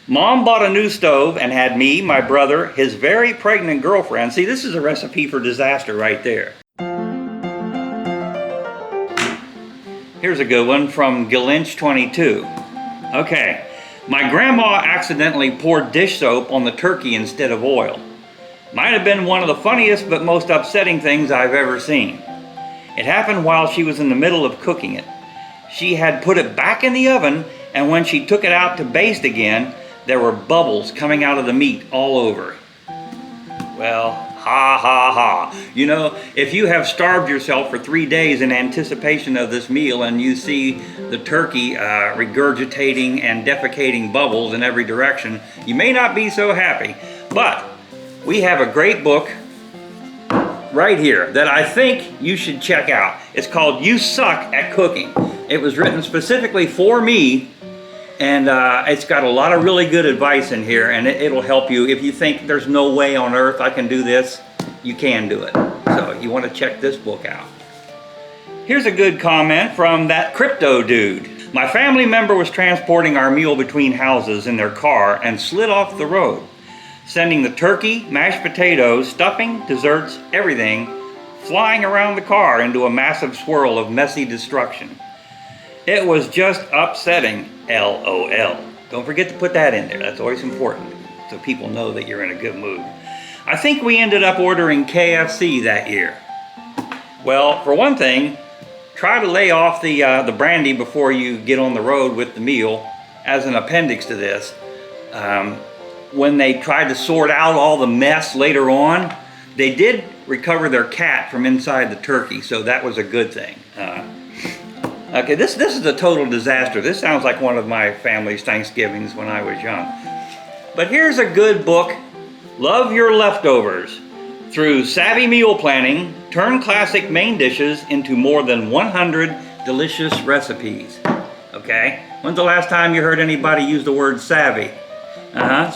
Mom bought a new stove and had me, my brother, his very pregnant girlfriend. See, this is a recipe for disaster right there. Here's a good one from Gilinch22. Okay, my grandma accidentally poured dish soap on the turkey instead of oil. Might have been one of the funniest but most upsetting things I've ever seen. It happened while she was in the middle of cooking it. She had put it back in the oven, and when she took it out to baste again, there were bubbles coming out of the meat all over. Well, ha ha ha. You know, if you have starved yourself for 3 days in anticipation of this meal and you see the turkey regurgitating and defecating bubbles in every direction, you may not be so happy. But we have a great book right here that I think you should check out. It's called You Suck at Cooking. It was written specifically for me, and it's got a lot of really good advice in here, and it'll help you. If you think there's no way on earth I can do this, you can do it. So you want to check this book out. Here's a good comment from that crypto dude. My family member was transporting our meal between houses in their car and slid off the road, sending the turkey, mashed potatoes, stuffing, desserts, everything flying around the car into a massive swirl of messy destruction. It was just upsetting, LOL. Don't forget to put that in there. That's always important, so people know that you're in a good mood. I think we ended up ordering KFC that year. Well, for one thing, try to lay off the brandy before you get on the road with the meal. As an appendix to this, when they tried to sort out all the mess later on, they did recover their cat from inside the turkey, so that was a good thing. Okay, this is a total disaster. This sounds like one of my family's Thanksgivings when I was young. But here's a good book, Love Your Leftovers. Through savvy meal planning, turn classic main dishes into more than 100 delicious recipes. Okay, when's the last time you heard anybody use the word savvy?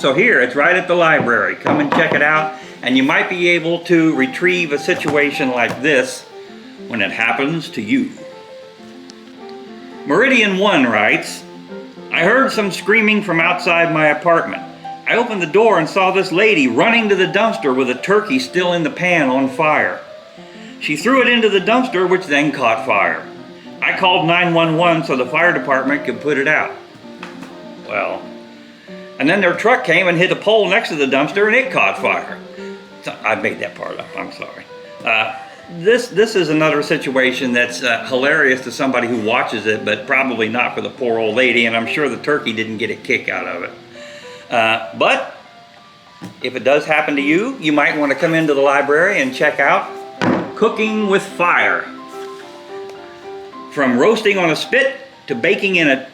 So here, it's right at the library. Come and check it out, and you might be able to retrieve a situation like this when it happens to you. Meridian1 writes, I heard some screaming from outside my apartment. I opened the door and saw this lady running to the dumpster with a turkey still in the pan on fire. She threw it into the dumpster, which then caught fire. I called 911 so the fire department could put it out. Well, and then their truck came and hit a pole next to the dumpster and it caught fire. So I made that part up, I'm sorry. This is another situation that's hilarious to somebody who watches it, but probably not for the poor old lady, and I'm sure the turkey didn't get a kick out of it. But if it does happen to you, you might want to come into the library and check out Cooking with Fire. From roasting on a spit to baking in a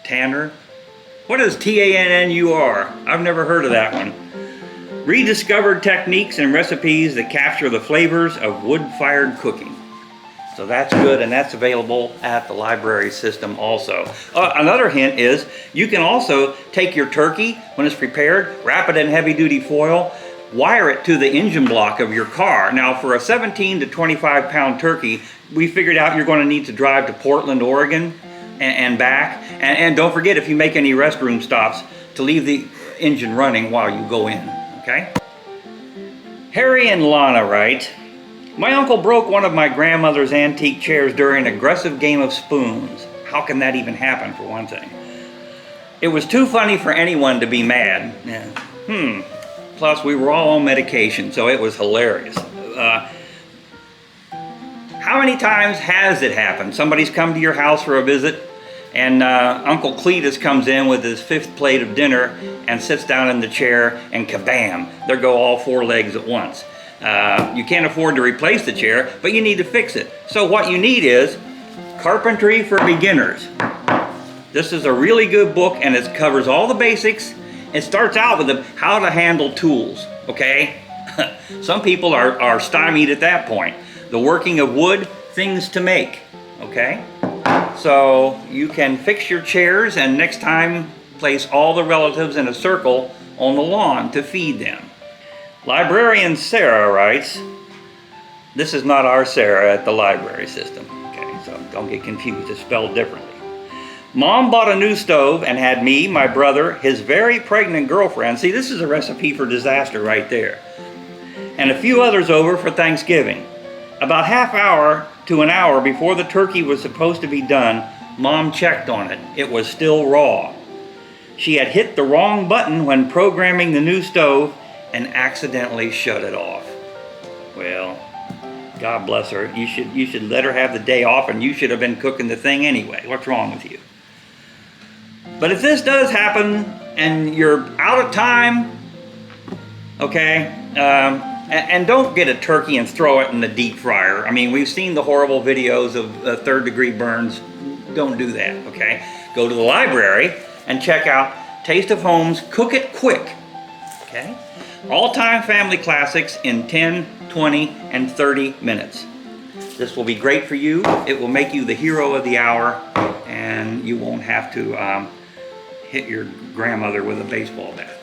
tanner. What is T-A-N-N-U-R? I've never heard of that one. Rediscovered techniques and recipes that capture the flavors of wood-fired cooking. So that's good, and that's available at the library system also. Another hint is you can also take your turkey when it's prepared, wrap it in heavy-duty foil, wire it to the engine block of your car. Now, for a 17 to 25 pound turkey, we figured out you're going to need to drive to Portland, Oregon and back. And don't forget, if you make any restroom stops, to leave the engine running while you go in. Okay? Harry and Lana write, my uncle broke one of my grandmother's antique chairs during an aggressive game of spoons. How can that even happen, for one thing? It was too funny for anyone to be mad. Yeah. Plus, we were all on medication, so it was hilarious. How many times has it happened? Somebody's come to your house for a visit, and Uncle Cletus comes in with his 5th plate of dinner and sits down in the chair, and kabam, there go all 4 legs at once. You can't afford to replace the chair, but you need to fix it. So what you need is Carpentry for Beginners. This is a really good book, and it covers all the basics. It starts out with how to handle tools, okay? Some people are stymied at that point. The working of wood, things to make, okay? So you can fix your chairs, and next time place all the relatives in a circle on the lawn to feed them. Librarian Sarah writes, this is not our Sarah at the library system, okay? So don't get confused, it's spelled differently. Mom bought a new stove and had me, my brother, his very pregnant girlfriend, see, this is a recipe for disaster right there, and a few others over for Thanksgiving. About half hour to an hour before the turkey was supposed to be done, Mom checked on it. It was still raw. She had hit the wrong button when programming the new stove and accidentally shut it off. Well, God bless her. You should let her have the day off, and you should have been cooking the thing anyway. What's wrong with you? But if this does happen and you're out of time, okay, and don't get a turkey and throw it in the deep fryer. I mean, we've seen the horrible videos of third-degree burns. Don't do that, okay? Go to the library and check out Taste of Home's Cook It Quick, okay? All-time family classics in 10, 20, and 30 minutes. This will be great for you. It will make you the hero of the hour, and you won't have to hit your grandmother with a baseball bat.